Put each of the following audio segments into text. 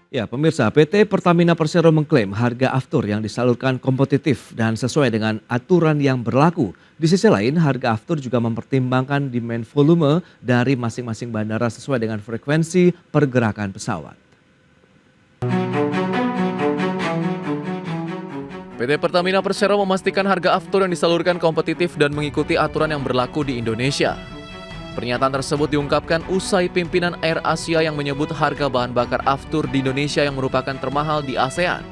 Ya, pemirsa, PT Pertamina Persero mengklaim harga aftur yang disalurkan kompetitif dan sesuai dengan aturan yang berlaku. Di sisi lain, harga aftur juga mempertimbangkan demand volume dari masing-masing bandara sesuai dengan frekuensi pergerakan pesawat. PT Pertamina Persero memastikan harga aftur yang disalurkan kompetitif dan mengikuti aturan yang berlaku di Indonesia. Pernyataan tersebut diungkapkan usai pimpinan Air Asia yang menyebut harga bahan bakar aftur di Indonesia yang merupakan termahal di ASEAN.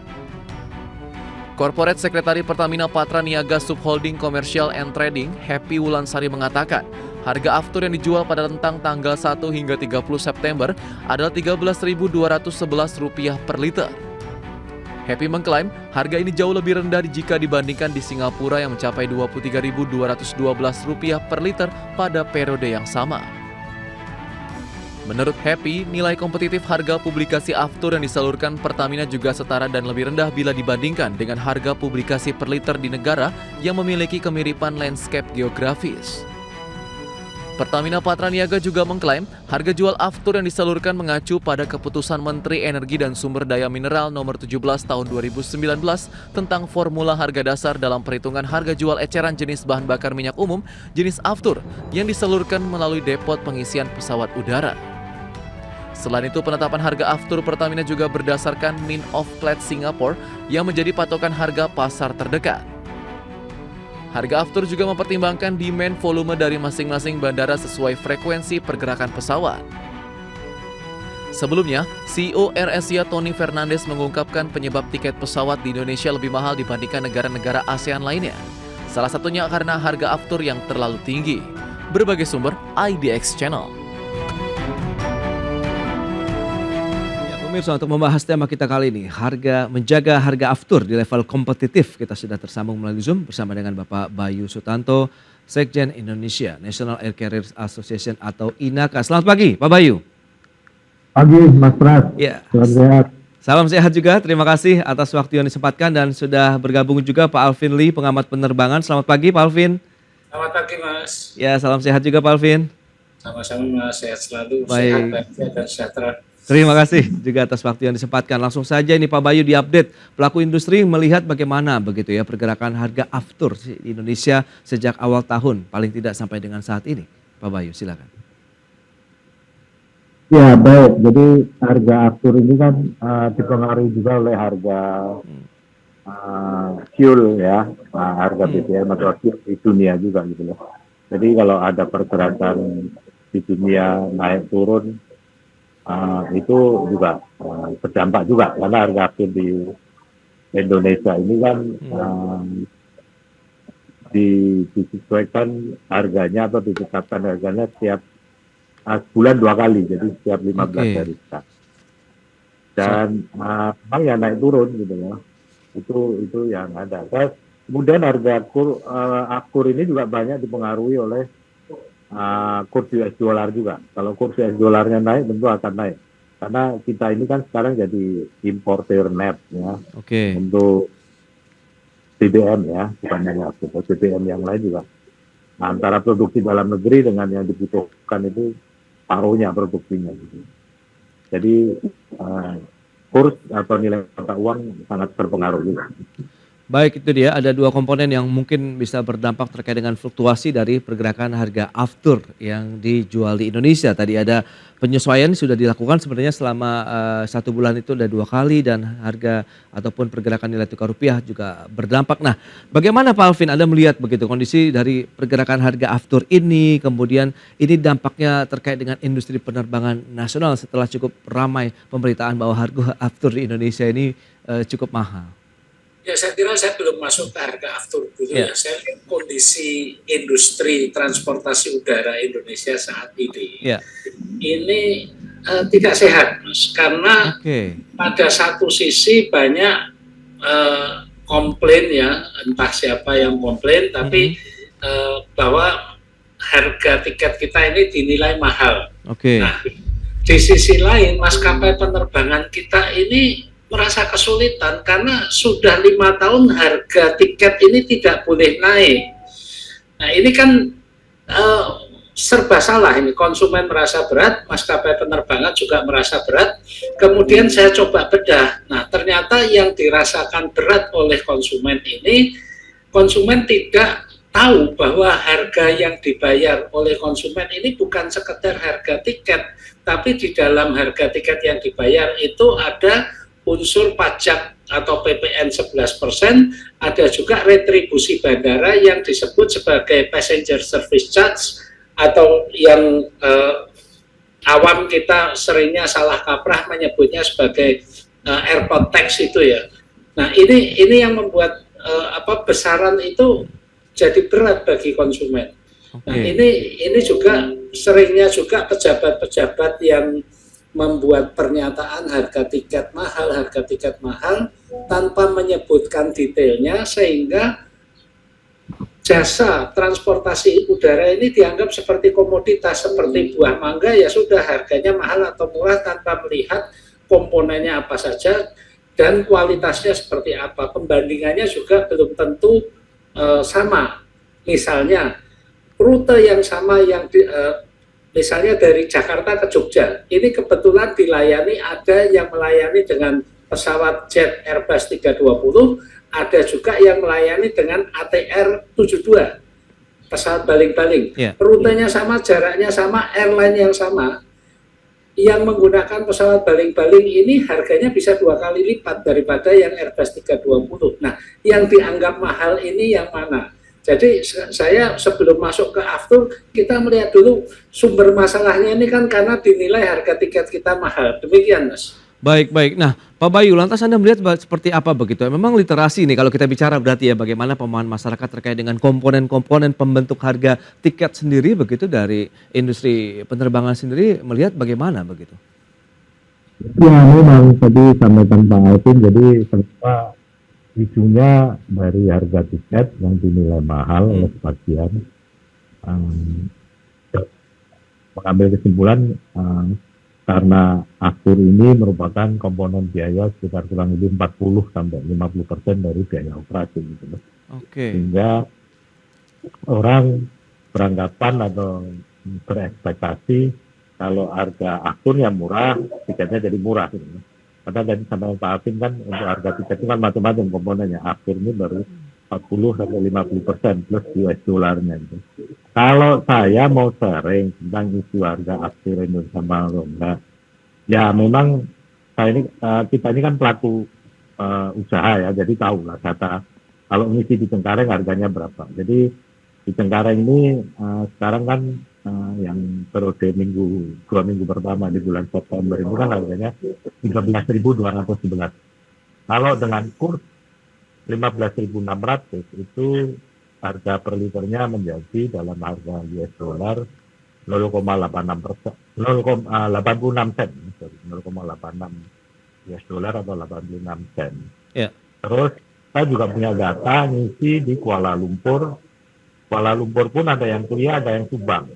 Corporate Sekretari Pertamina Patra Niaga Subholding Commercial and Trading, Happy Wulansari mengatakan, harga aftur yang dijual pada rentang tanggal 1 hingga 30 September adalah Rp13.211 per liter. Happy mengklaim harga ini jauh lebih rendah jika dibandingkan di Singapura yang mencapai Rp23.212 per liter pada periode yang sama. Menurut Happy, nilai kompetitif harga publikasi aftur yang disalurkan Pertamina juga setara dan lebih rendah bila dibandingkan dengan harga publikasi per liter di negara yang memiliki kemiripan landscape geografis. Pertamina Patra Niaga juga mengklaim harga jual aftur yang disalurkan mengacu pada keputusan Menteri Energi dan Sumber Daya Mineral nomor 17 tahun 2019 tentang formula harga dasar dalam perhitungan harga jual eceran jenis bahan bakar minyak umum jenis aftur yang disalurkan melalui depot pengisian pesawat udara. Selain itu, penetapan harga aftur Pertamina juga berdasarkan Mint of Platts Singapore yang menjadi patokan harga pasar terdekat. Harga aftur juga mempertimbangkan demand volume dari masing-masing bandara sesuai frekuensi pergerakan pesawat. Sebelumnya, CEO Air Asia Tony Fernandes mengungkapkan penyebab tiket pesawat di Indonesia lebih mahal dibandingkan negara-negara ASEAN lainnya. Salah satunya karena harga aftur yang terlalu tinggi. Berbagai sumber, IDX Channel. Pemirsa, untuk membahas tema kita kali ini, menjaga harga aftur di level kompetitif, kita sudah tersambung melalui Zoom bersama dengan Bapak Bayu Sutanto, Sekjen Indonesia National Air Carriers Association atau INACA. Selamat pagi, Pak Bayu. Pagi, Mas Pras. Ya. Selamat sehat. Salam sehat juga, terima kasih atas waktu yang disempatkan dan sudah bergabung juga Pak Alvin Lee, pengamat penerbangan. Selamat pagi, Pak Alvin. Selamat pagi, Mas. Ya, salam sehat juga, Pak Alvin. Sama-sama, Mas. Sehat selalu, Baik. sehat dan sejahtera. Terima kasih juga atas waktu yang disempatkan. Langsung saja ini Pak Bayu diupdate. Pelaku industri melihat bagaimana begitu ya pergerakan harga aftur di Indonesia sejak awal tahun, paling tidak sampai dengan saat ini. Pak Bayu, silakan. Ya, baik. Jadi harga aftur ini kan dipengaruhi juga oleh harga fuel ya, harga BBM atau fuel di dunia juga gitu loh. Jadi kalau ada pergerakan di dunia naik turun, itu juga berdampak juga karena harga aftur di Indonesia ini kan disesuaikan harganya atau ditetapkan harganya setiap bulan 2 kali, jadi setiap 15 hari. Dan memang ya naik turun gitu loh, itu yang ada. Kemudian harga aftur ini juga banyak dipengaruhi oleh kurs US dollar juga. Kalau kurs US dollarnya naik tentu akan naik. Karena kita ini kan sekarang jadi importer net ya. Untuk BBM ya, bukan hanya BBM yang lain juga. Nah, antara produksi dalam negeri dengan yang dibutuhkan itu paruhnya produksinya gitu. Jadi kurs atau nilai mata uang sangat berpengaruh juga. Baik, itu dia ada 2 komponen yang mungkin bisa berdampak terkait dengan fluktuasi dari pergerakan harga aftur yang dijual di Indonesia. Tadi ada penyesuaian sudah dilakukan sebenarnya selama 1 bulan itu ada 2 kali dan harga ataupun pergerakan nilai tukar rupiah juga berdampak. Nah, bagaimana Pak Alvin Anda melihat begitu kondisi dari pergerakan harga aftur ini, kemudian ini dampaknya terkait dengan industri penerbangan nasional setelah cukup ramai pemberitaan bahwa harga aftur di Indonesia ini cukup mahal. Ya, saya kira saya belum masuk ke harga aftur dulu ya. Saya lihat kondisi industri transportasi udara Indonesia saat ini. Ini tidak sehat, Mas. Karena pada satu sisi banyak komplain ya, entah siapa yang komplain, tapi bahwa harga tiket kita ini dinilai mahal. Nah, di sisi lain maskapai penerbangan kita ini merasa kesulitan karena sudah 5 tahun harga tiket ini tidak boleh naik. Nah, ini kan serba salah ini, konsumen merasa berat, maskapai penerbangan juga merasa berat. Kemudian saya coba bedah. Nah, ternyata yang dirasakan berat oleh konsumen ini, konsumen tidak tahu bahwa harga yang dibayar oleh konsumen ini bukan sekedar harga tiket, tapi di dalam harga tiket yang dibayar itu ada unsur pajak atau PPN 11%, ada juga retribusi bandara yang disebut sebagai passenger service charge, atau yang awam kita seringnya salah kaprah menyebutnya sebagai airport tax itu ya. Nah, ini yang membuat besaran itu jadi berat bagi konsumen. Nah, ini juga seringnya juga pejabat-pejabat yang membuat pernyataan harga tiket mahal tanpa menyebutkan detailnya, sehingga jasa transportasi udara ini dianggap seperti komoditas, seperti buah mangga, ya sudah harganya mahal atau murah tanpa melihat komponennya apa saja dan kualitasnya seperti apa. Pembandingannya juga belum tentu sama. Misalnya rute yang sama yang misalnya dari Jakarta ke Jogja, ini kebetulan dilayani, ada yang melayani dengan pesawat jet Airbus 320, ada juga yang melayani dengan ATR 72, pesawat baling-baling. Rutenya sama, jaraknya sama, airline yang sama. Yang menggunakan pesawat baling-baling ini harganya bisa 2 kali lipat daripada yang Airbus 320. Nah, yang dianggap mahal ini yang mana? Jadi saya sebelum masuk ke aftur, kita melihat dulu sumber masalahnya ini kan karena dinilai harga tiket kita mahal. Demikian, Mas. Baik. Nah, Pak Bayu, lantas Anda melihat seperti apa begitu? Memang literasi nih kalau kita bicara berarti ya, bagaimana pemahaman masyarakat terkait dengan komponen-komponen pembentuk harga tiket sendiri begitu dari industri penerbangan sendiri, melihat bagaimana begitu? Ya, memang tadi sampaikan Pak Alvin, jadi ternyata isunya dari harga tiket yang dinilai mahal oleh sebagian, mengambil kesimpulan karena aftur ini merupakan komponen biaya sekitar kurang lebih 40-50% dari biaya operasi gitu. Sehingga orang beranggapan atau berekspektasi kalau harga afturnya murah, tiketnya jadi murah gitu. Padahal tadi sama Pak Alvin kan untuk harga tiket itu kan macam-macam komponennya. Aftur ini baru 40-50% plus US dollarnya gitu. Kalau saya mau sharing tentang isu harga aftur Indonesia mahal enggak, ya memang kita ini kan pelaku usaha ya, jadi tahu lah data kalau ngisi di Cengkareng harganya berapa. Jadi di Cengkareng ini sekarang kan yang periode 2 minggu pertama di bulan September itu kan harganya 13.211. Kalau dengan kurs 15.600 itu harga per liternya menjadi dalam harga US dollar 0,86 sen, 0,86 US dollar atau 86 sen. Terus saya juga punya data ngisi di Kuala Lumpur. Kuala Lumpur pun ada yang kuliah, ada yang Subang.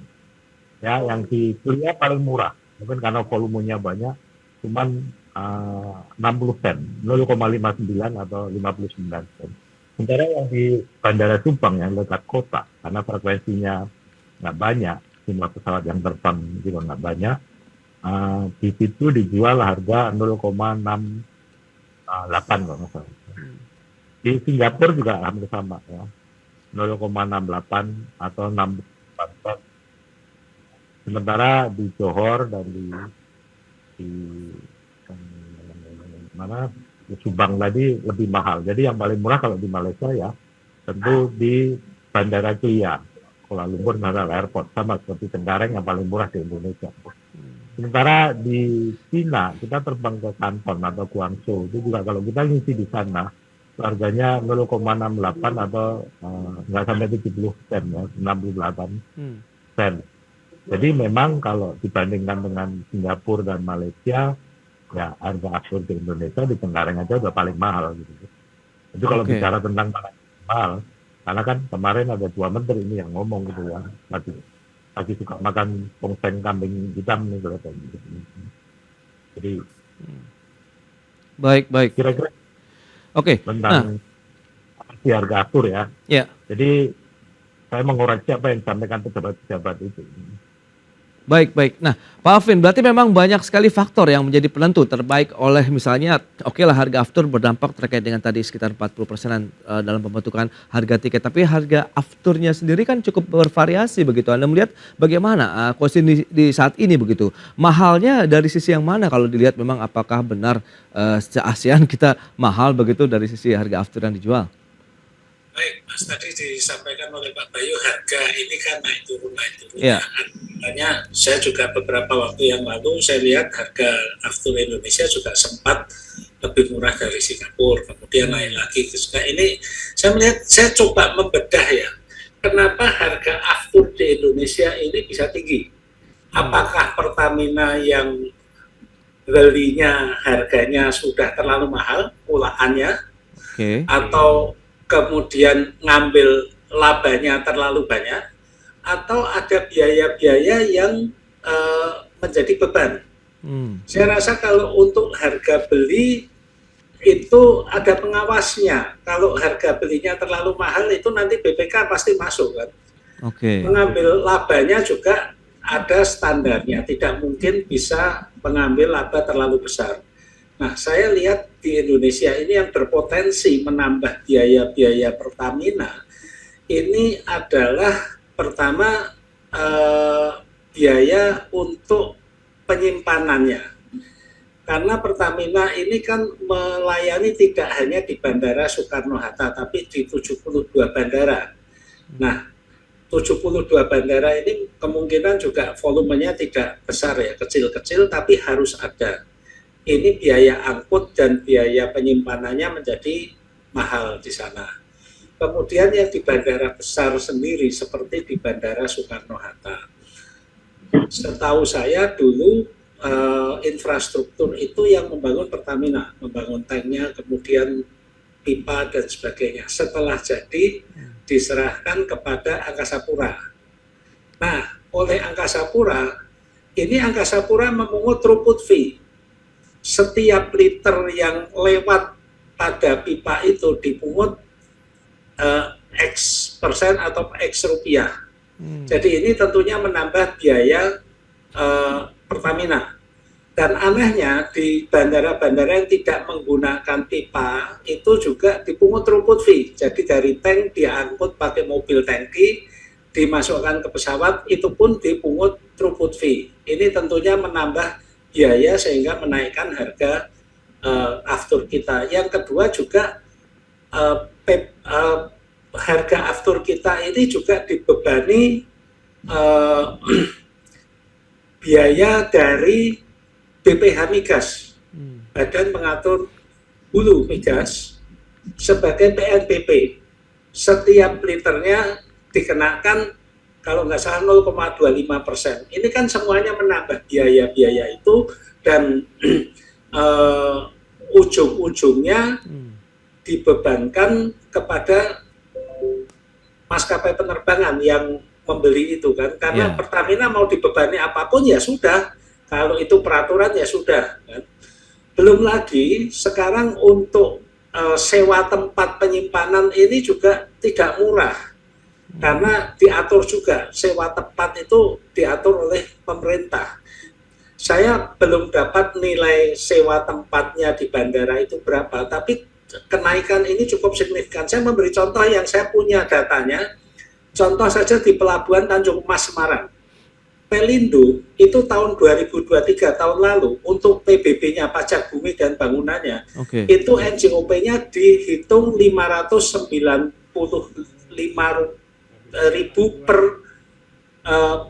Ya, yang di kuliah paling murah, mungkin karena volumenya banyak, cuman 60 sen, 0,59 atau 59 sen. Sementara yang di Bandara Subang yang dekat kota, karena frekuensinya nggak banyak, jumlah pesawat yang terbang juga nggak banyak, di situ dijual harga 0,68 kalau nggak salah. Di Singapura juga hampir sama ya, 0,68 atau 64 sen. Sementara di Johor dan di Subang tadi lebih mahal. Jadi yang paling murah kalau di Malaysia ya tentu di Bandara Klia, Kuala Lumpur National Airport, sama seperti Cengkareng yang paling murah di Indonesia. Sementara di Cina kita terbang ke Canton atau Guangzhou, itu juga kalau kita ngisi di sana harganya 0,68 atau nggak sampai 70 sen ya, 68 sen. Jadi memang kalau dibandingkan dengan Singapura dan Malaysia, ya harga aftur di Indonesia di Cengkareng aja udah paling mahal gitu. Itu kalau bicara tentang paling mahal, karena kan kemarin ada 2 menteri ini yang ngomong gitu ya, lagi suka makan tongseng kambing hitam nih gitu. Jadi baik. Kira-kira tentang si harga aftur ya. Jadi saya mengoreksi apa yang disampaikan pejabat-pejabat itu. Baik, baik. Nah, Pak Alvin, berarti memang banyak sekali faktor yang menjadi penentu terbaik oleh misalnya, oke lah harga aftur berdampak terkait dengan tadi sekitar 40%-an dalam pembentukan harga tiket. Tapi harga afturnya sendiri kan cukup bervariasi begitu. Anda melihat bagaimana kondisi di saat ini begitu? Mahalnya dari sisi yang mana kalau dilihat memang apakah benar se-ASEAN kita mahal begitu dari sisi harga aftur yang dijual? Baik, Mas, tadi disampaikan oleh Pak Bayu, harga ini kan naik turun. Iya. Makanya saya juga beberapa waktu yang lalu, saya lihat harga aftur Indonesia juga sempat lebih murah dari Singapura, kemudian naik lagi. Nah, ini saya melihat, saya coba membedah ya, kenapa harga aftur di Indonesia ini bisa tinggi. Apakah Pertamina yang belinya harganya sudah terlalu mahal, olahannya, atau kemudian ngambil labanya terlalu banyak, atau ada biaya-biaya yang menjadi beban. Saya rasa kalau untuk harga beli itu ada pengawasnya. Kalau harga belinya terlalu mahal itu nanti BPK pasti masuk kan. Mengambil labanya juga ada standarnya, tidak mungkin bisa mengambil laba terlalu besar. Nah, saya lihat di Indonesia ini yang berpotensi menambah biaya-biaya Pertamina ini adalah pertama biaya untuk penyimpanannya. Karena Pertamina ini kan melayani tidak hanya di Bandara Soekarno-Hatta, tapi di 72 bandara. Nah, 72 bandara ini kemungkinan juga volumenya tidak besar ya, kecil-kecil, tapi harus ada. Ini biaya angkut dan biaya penyimpanannya menjadi mahal di sana. Kemudian yang di bandara besar sendiri seperti di Bandara Soekarno-Hatta. Setahu saya dulu infrastruktur itu yang membangun Pertamina, membangun tanknya, kemudian pipa dan sebagainya. Setelah jadi diserahkan kepada Angkasa Pura. Nah, oleh Angkasa Pura, ini Angkasa Pura memungut throughput fee. Setiap liter yang lewat pada pipa itu dipungut X persen atau X rupiah. Jadi ini tentunya menambah biaya Pertamina. Dan anehnya di bandara-bandara yang tidak menggunakan pipa itu juga dipungut throughput fee. Jadi dari tank diangkut pakai mobil tangki, dimasukkan ke pesawat, itu pun dipungut throughput fee. Ini tentunya menambah biaya sehingga menaikkan harga aftur kita. Yang kedua juga harga aftur kita ini juga dibebani biaya dari BPH Migas, Badan Pengatur Hulu Migas, sebagai PNBP. Setiap liternya dikenakan kalau nggak salah 0,25%. Ini kan semuanya menambah biaya-biaya itu dan ujung-ujungnya dibebankan kepada maskapai penerbangan yang membeli itu kan. Karena Pertamina mau dibebani apapun ya sudah. Kalau itu peraturan ya sudah. Kan. Belum lagi sekarang untuk sewa tempat penyimpanan ini juga tidak murah. Karena diatur juga, sewa tempat itu diatur oleh pemerintah. Saya belum dapat nilai sewa tempatnya di bandara itu berapa, tapi kenaikan ini cukup signifikan. Saya memberi contoh yang saya punya datanya, contoh saja di Pelabuhan Tanjung Mas Semarang. Pelindo itu tahun 2023, tahun lalu, untuk PBB-nya, pajak bumi dan bangunannya, itu NJOP-nya dihitung 595.000 per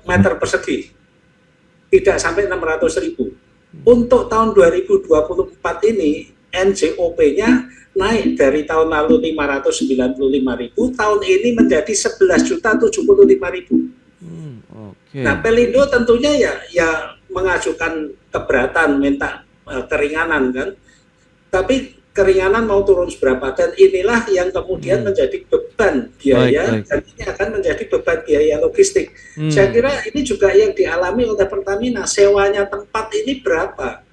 meter persegi, tidak sampai 600.000. Untuk tahun 2024 ini NJOP-nya naik dari tahun lalu 595.000, tahun ini menjadi 11.075.000. Nah, Pelindo tentunya ya mengajukan keberatan, minta keringanan kan, tapi keringanan mau turun seberapa, dan inilah yang kemudian menjadi beban biaya, dan ini akan menjadi beban biaya logistik. Saya kira ini juga yang dialami oleh Pertamina, sewanya tempat ini berapa.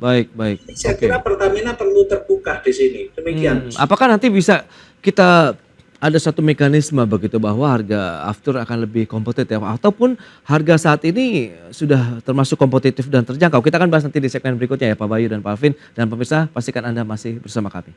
Saya kira Pertamina perlu terbuka di sini. Demikian. Apakah nanti bisa kita ada satu mekanisme begitu bahwa harga aftur akan lebih kompetitif ataupun harga saat ini sudah termasuk kompetitif dan terjangkau. Kita akan bahas nanti di segmen berikutnya ya Pak Bayu dan Pak Alvin, dan pemirsa pastikan Anda masih bersama kami.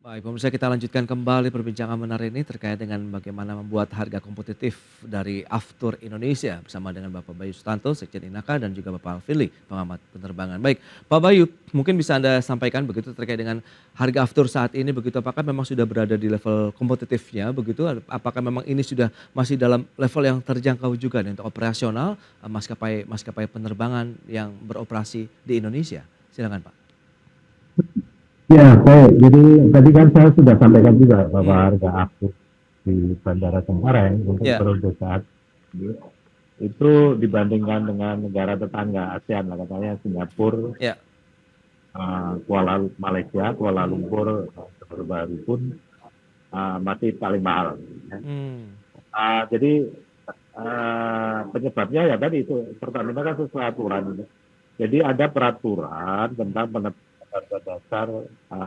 Baik, pemirsa, kita lanjutkan kembali perbincangan menarik ini terkait dengan bagaimana membuat harga kompetitif dari Aftur Indonesia bersama dengan Bapak Bayu Sutanto, Sekjen Inaka, dan juga Bapak Alvin, pengamat penerbangan. Baik, Pak Bayu, mungkin bisa Anda sampaikan begitu terkait dengan harga Aftur saat ini begitu, apakah memang sudah berada di level kompetitifnya begitu? Apakah memang ini sudah masih dalam level yang terjangkau juga nih, untuk operasional maskapai penerbangan yang beroperasi di Indonesia? Silakan Pak. Ya, baik. Jadi tadi kan saya sudah sampaikan juga bahwa harga aftur di Bandara Cengkareng untuk periode saat ini itu dibandingkan dengan negara tetangga ASEAN lah, katanya Singapura, Malaysia, Kuala Lumpur, Baru pun masih paling mahal. Jadi penyebabnya ya tadi itu, Pertamina kan sesuai aturan. Jadi ada peraturan tentang penetapan harga dasar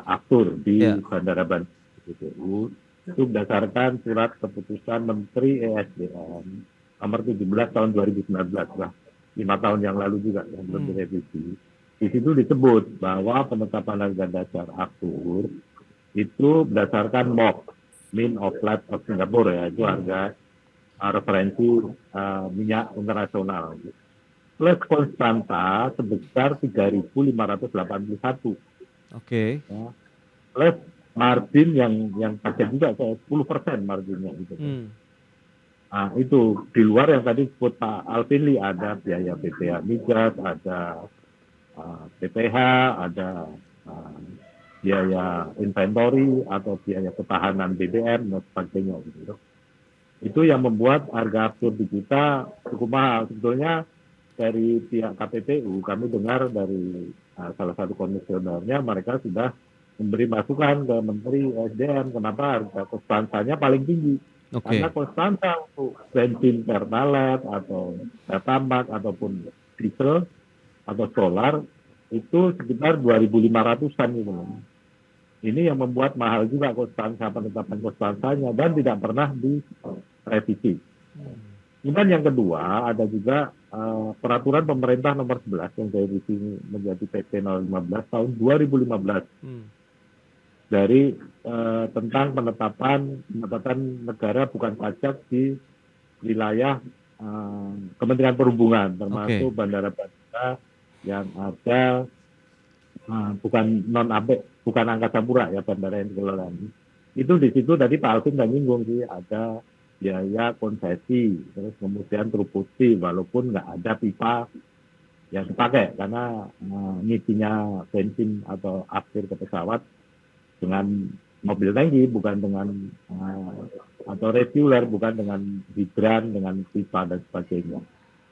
aftur di Bandara Bandung itu berdasarkan surat keputusan Menteri ESDM nomor 17 tahun 2019, lah 5 tahun yang lalu juga yang belum direvisi. Di situ disebut bahwa penetapan harga dasar aftur itu berdasarkan MOP, Mean of Flight of Singapore, ya, itu harga referensi minyak internasional. Plus konstanta sebesar 3.581. Oke. Ya. Plus margin yang pakai juga 10% marginnya gitu. Nah, itu di luar yang tadi disebut Pak Alvin, ada biaya BPH migas, ada PPH, ada biaya inventory atau biaya ketahanan BBM dan sebagainya gitu. Itu yang membuat harga aftur di kita cukup mahal. Sebetulnya dari pihak KPPU, kami dengar dari salah satu komisionernya, mereka sudah memberi masukan ke Menteri SDM kenapa harga konstantanya paling tinggi. Karena konstanta untuk bensin pertalite atau pertamax ataupun diesel atau solar itu sekitar 2.500-an gitu. Ini yang membuat mahal juga konstanta, penetapan konstantanya, dan tidak pernah direvisi. Kemudian yang kedua ada juga peraturan pemerintah nomor 11 yang direvisi menjadi PP 015 tahun 2015 dari tentang penetapan pendapatan negara bukan pajak di wilayah Kementerian Perhubungan, termasuk bandara-bandara yang ada bukan bukan angkasa pura, ya, bandara yang dikelola. Itu di situ tadi Pak Alvin udah nyinggung sih, ada biaya konsesi, terus kemudian truput walaupun nggak ada pipa yang dipakai karena ngisinya bensin atau akhir ke pesawat dengan mobil tangki, bukan dengan atau reguler, bukan dengan hidran, dengan pipa dan sebagainya.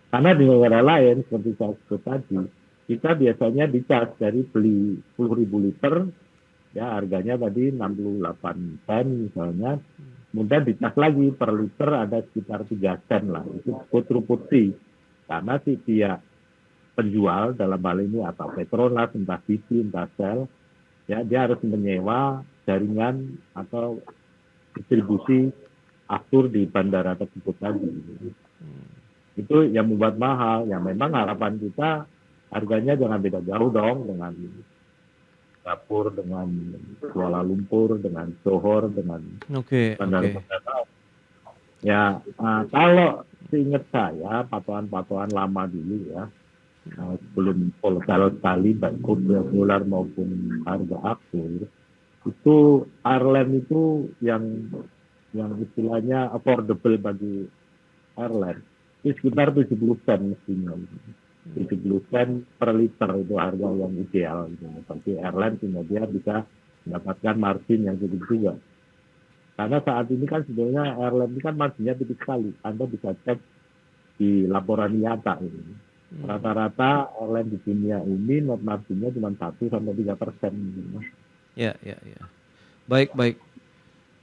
Karena di negara lain seperti saya sebut tadi, kita biasanya dicas dari beli 10.000 liter, ya harganya tadi 68 sen misalnya, kemudian dicas lagi per liter ada sekitar 3 sen lah, itu truput fee. Karena si pihak penjual dalam hal ini atau Petronas, entah BP, entah Shell, ya dia harus menyewa jaringan atau distribusi aftur di bandara tersebut tadi. Itu yang membuat mahal. Ya memang harapan kita harganya jangan beda jauh dong dengan Singapura, dengan Kuala Lumpur, dengan Johor, dengan bandara-bandara. Ya kalau seingat saya patokan-patokan lama dulu ya, sebelum volatile sekali baik kurs dolar maupun harga aftur, itu airline itu yang istilahnya affordable bagi airline itu sekitar 70 sen mestinya. 70 sen per liter itu harga yang ideal gitu. Bagi airline sehingga dia bisa mendapatkan margin yang cukup juga. Karena saat ini kan sebenarnya airline ini kan marginnya tipis sekali. Anda bisa cek di laporan IATA ini. Rata-rata airline di dunia ini net marginnya cuma 1-3%. Ya. Baik, baik.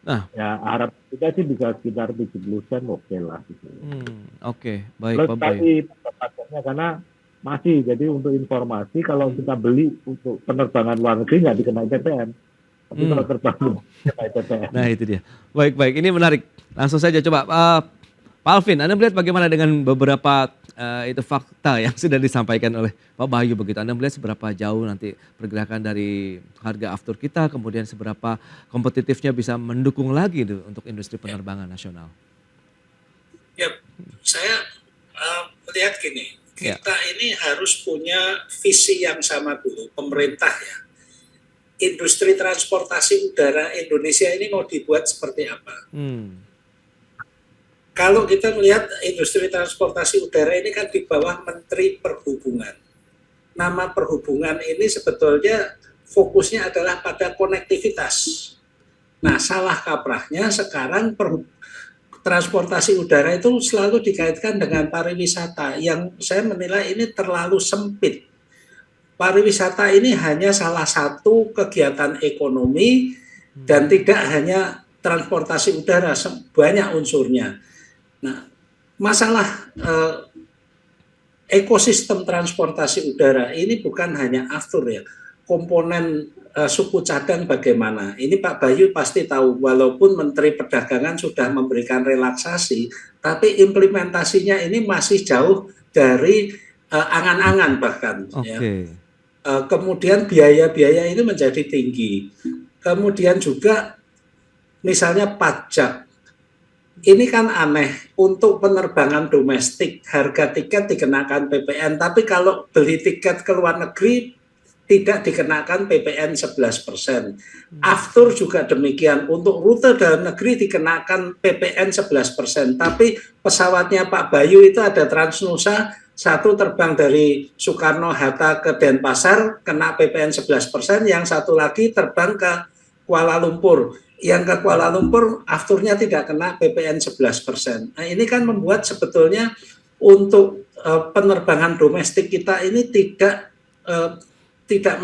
Nah, ya harap kita sih bisa sekitar 70 sen oke lah. Gitu. Oke, baik Plus Pak Bayu. tadi pendapatannya karena masih, jadi untuk informasi kalau kita beli untuk penerbangan luar negeri nggak dikenai PPN. Tapi kalau terbang dikenai PPN. Nah itu dia. Baik, baik. Ini menarik. Langsung saja coba Pak Alvin, Anda melihat bagaimana dengan beberapa itu fakta yang sudah disampaikan oleh Pak Bayu begitu. Anda melihat seberapa jauh nanti pergerakan dari harga aftur kita, kemudian seberapa kompetitifnya bisa mendukung lagi itu untuk industri penerbangan nasional. Ya, saya melihat gini, kita ini harus punya visi yang sama dulu, pemerintah ya. Industri transportasi udara Indonesia ini mau dibuat seperti apa? Kalau kita melihat industri transportasi udara ini kan di bawah Menteri Perhubungan. Nama perhubungan ini sebetulnya fokusnya adalah pada konektivitas. Nah, salah kaprahnya sekarang transportasi udara itu selalu dikaitkan dengan pariwisata yang saya menilai ini terlalu sempit. Pariwisata ini hanya salah satu kegiatan ekonomi dan tidak hanya transportasi udara, banyak unsurnya. Nah, masalah ekosistem transportasi udara ini bukan hanya aftur ya, komponen suku cadang bagaimana. Ini Pak Bayu pasti tahu, walaupun Menteri Perdagangan sudah memberikan relaksasi, tapi implementasinya ini masih jauh dari angan-angan bahkan. Ya. Kemudian biaya-biaya ini menjadi tinggi. Kemudian juga misalnya pajak. Ini kan aneh, untuk penerbangan domestik harga tiket dikenakan PPN, tapi kalau beli tiket ke luar negeri tidak dikenakan PPN 11%. Aftur juga demikian, untuk rute dalam negeri dikenakan PPN 11%, tapi pesawatnya Pak Bayu itu ada Transnusa, satu terbang dari Soekarno-Hatta ke Denpasar, kena PPN 11%, yang satu lagi terbang ke Kuala Lumpur. Yang ke Kuala Lumpur afturnya tidak kena PPN 11%. Nah, ini kan membuat sebetulnya untuk penerbangan domestik kita ini tidak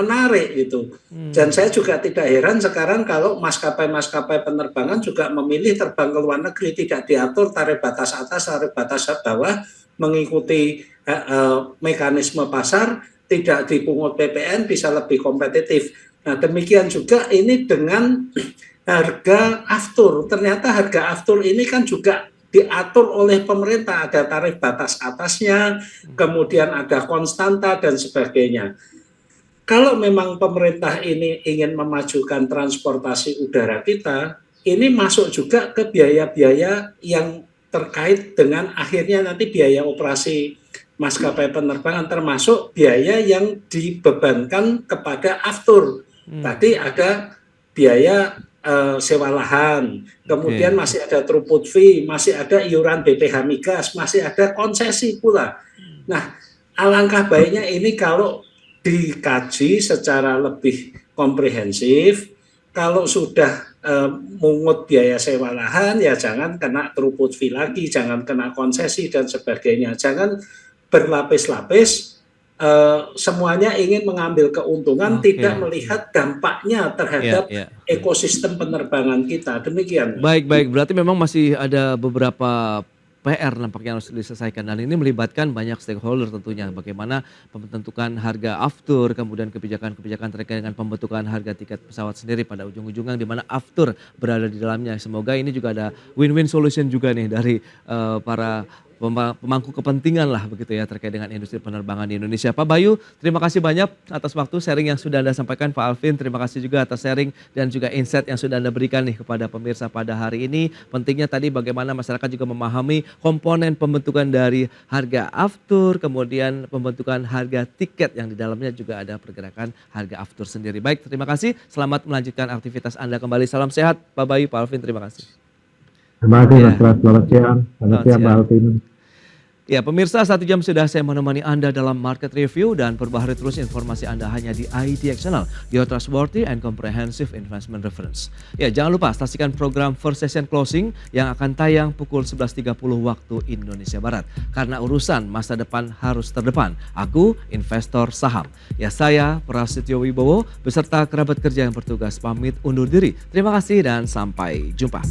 menarik gitu. Dan saya juga tidak heran sekarang kalau maskapai-maskapai penerbangan juga memilih terbang ke luar negeri, tidak diatur tarif batas atas, tarif batas bawah, mengikuti mekanisme pasar, tidak dipungut PPN, bisa lebih kompetitif. Nah, demikian juga ini dengan harga aftur. Ternyata harga aftur ini kan juga diatur oleh pemerintah, ada tarif batas atasnya, kemudian ada konstanta dan sebagainya. Kalau memang pemerintah ini ingin memajukan transportasi udara kita, ini masuk juga ke biaya-biaya yang terkait dengan akhirnya nanti biaya operasi maskapai penerbangan, termasuk biaya yang dibebankan kepada aftur. Tadi ada biaya sewa lahan, kemudian masih ada throughput fee, masih ada iuran BPH Migas, masih ada konsesi pula. Nah, alangkah baiknya ini kalau dikaji secara lebih komprehensif. Kalau sudah mungut biaya sewa lahan, ya jangan kena throughput fee lagi, jangan kena konsesi dan sebagainya. Jangan berlapis-lapis, semuanya ingin mengambil keuntungan, tidak melihat dampaknya terhadap ekosistem penerbangan kita. Demikian. Baik, baik. Berarti memang masih ada beberapa PR nampaknya harus diselesaikan, dan ini melibatkan banyak stakeholder tentunya. Bagaimana pembentukan harga aftur, kemudian kebijakan-kebijakan terkait dengan pembentukan harga tiket pesawat sendiri pada ujung-ujungnya di mana aftur berada di dalamnya. Semoga ini juga ada win-win solution juga nih dari para pemangku kepentingan lah begitu ya terkait dengan industri penerbangan di Indonesia. Pak Bayu, terima kasih banyak atas waktu sharing yang sudah Anda sampaikan. Pak Alvin, terima kasih juga atas sharing dan juga insight yang sudah Anda berikan nih kepada pemirsa pada hari ini. Pentingnya tadi bagaimana masyarakat juga memahami komponen pembentukan dari harga aftur, kemudian pembentukan harga tiket yang di dalamnya juga ada pergerakan harga aftur sendiri. Baik, terima kasih. Selamat melanjutkan aktivitas Anda kembali. Salam sehat Pak Bayu, Pak Alvin, terima kasih. Terima kasih Mas Pras, selamat siang. Selamat siang Pak Alvin. Ya pemirsa, 1 jam sudah saya menemani Anda dalam Market Review dan perbaharui terus informasi Anda hanya di IDX Channel, your trustworthy and comprehensive investment reference. Ya jangan lupa saksikan program First Session Closing yang akan tayang pukul 11.30 waktu Indonesia Barat. Karena urusan masa depan harus terdepan, aku investor saham. Ya saya Prasetyo Wibowo beserta kerabat kerja yang bertugas pamit undur diri. Terima kasih dan sampai jumpa.